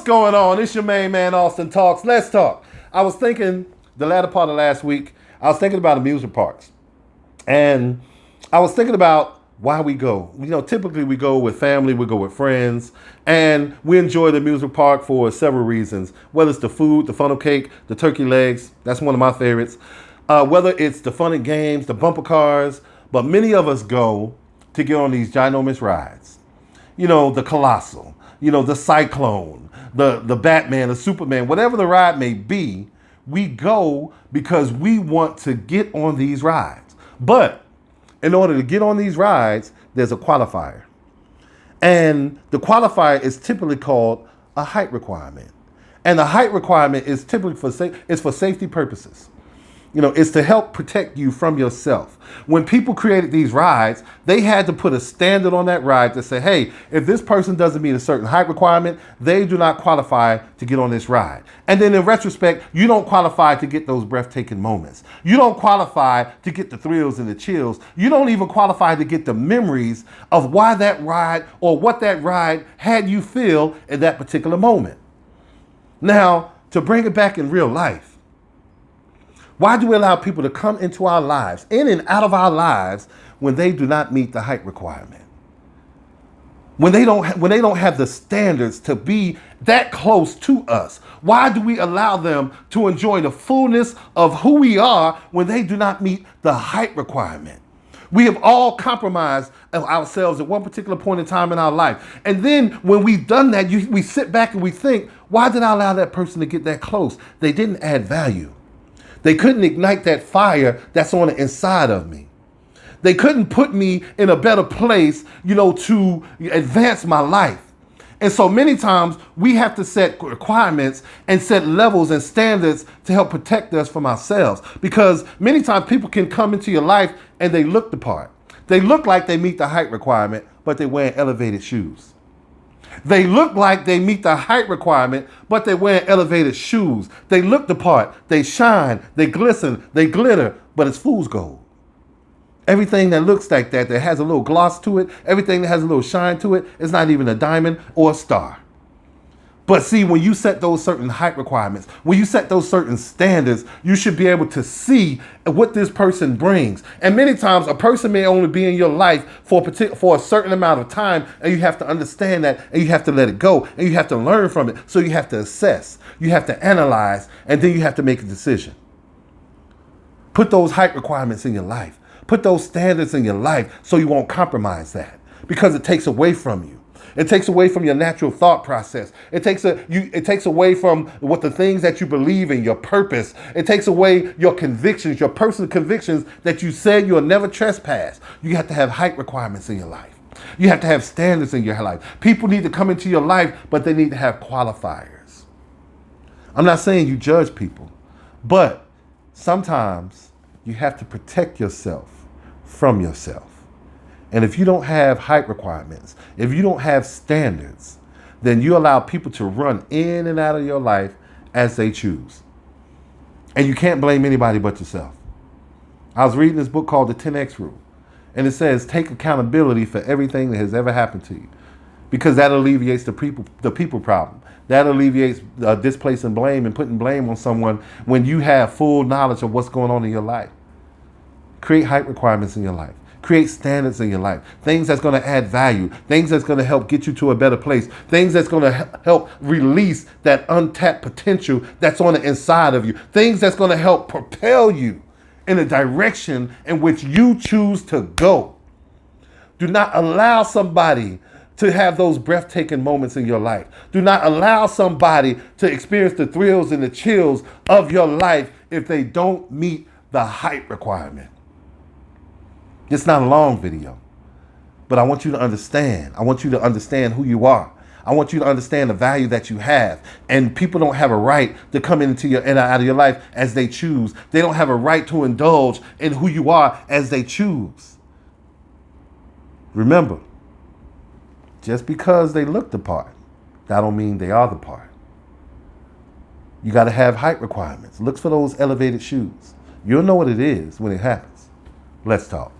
What's going on? It's your main man, Alston Talks. Let's talk. I was thinking the latter part of last week, I was thinking about amusement parks. And I was thinking about why we go. You know, typically we go with family, we go with friends, and we enjoy the amusement park for several reasons. Whether it's the food, the funnel cake, the turkey legs, that's one of my favorites. Whether it's the fun and games, the bumper cars, but many of us go to get on these ginormous rides. You know, the Colossal, the Cyclone, the Batman, the Superman, whatever the ride may be, we go because we want to get on these rides. But in order to get on these rides, there's a qualifier. And the qualifier is typically called a height requirement. And the height requirement is typically for safety purposes. It's to help protect you from yourself. When people created these rides, they had to put a standard on that ride to say, hey, if this person doesn't meet a certain height requirement, they do not qualify to get on this ride. And then in retrospect, you don't qualify to get those breathtaking moments. You don't qualify to get the thrills and the chills. You don't even qualify to get the memories of why that ride or what that ride had you feel in that particular moment. Now, to bring it back in real life, why do we allow people to come into our lives, in and out of our lives, when they do not meet the height requirement? When they don't have the standards to be that close to us? Why do we allow them to enjoy the fullness of who we are when they do not meet the height requirement? We have all compromised ourselves at one particular point in time in our life. And then when we've done that, we sit back and we think, why did I allow that person to get that close? They didn't add value. They couldn't ignite that fire that's on the inside of me. They couldn't put me in a better place, to advance my life. And so many times we have to set requirements and set levels and standards to help protect us from ourselves. Because many times people can come into your life and they look the part. They look like they meet the height requirement, but they're wearing elevated shoes. They look like they meet the height requirement, but they're wearing elevated shoes. They look the part, they shine, they glisten, they glitter, but it's fool's gold. Everything that looks like that has a little gloss to it, everything that has a little shine to it, is not even a diamond or a star. But see, when you set those certain height requirements, when you set those certain standards, you should be able to see what this person brings. And many times a person may only be in your life for a certain amount of time, and you have to understand that, and you have to let it go, and you have to learn from it. So you have to assess, you have to analyze, and then you have to make a decision. Put those height requirements in your life. Put those standards in your life so you won't compromise that, because it takes away from you. It takes away from your natural thought process. It takes away from what the things that you believe in, your purpose. It takes away your convictions, your personal convictions that you said you'll never trespass. You have to have height requirements in your life. You have to have standards in your life. People need to come into your life, but they need to have qualifiers. I'm not saying you judge people, but sometimes you have to protect yourself from yourself. And if you don't have height requirements, if you don't have standards, then you allow people to run in and out of your life as they choose. And you can't blame anybody but yourself. I was reading this book called The 10X Rule, and it says take accountability for everything that has ever happened to you, because that alleviates the people problem. That alleviates displacing blame and putting blame on someone when you have full knowledge of what's going on in your life. Create height requirements in your life. Create standards in your life. Things that's going to add value. Things that's going to help get you to a better place. Things that's going to help release that untapped potential that's on the inside of you. Things that's going to help propel you in a direction in which you choose to go. Do not allow somebody to have those breathtaking moments in your life. Do not allow somebody to experience the thrills and the chills of your life if they don't meet the height requirement. It's not a long video, but I want you to understand. I want you to understand who you are. I want you to understand the value that you have. And people don't have a right to come into your and out of your life as they choose. They don't have a right to indulge in who you are as they choose. Remember, just because they look the part, that don't mean they are the part. You got to have height requirements. Look for those elevated shoes. You'll know what it is when it happens. Let's talk.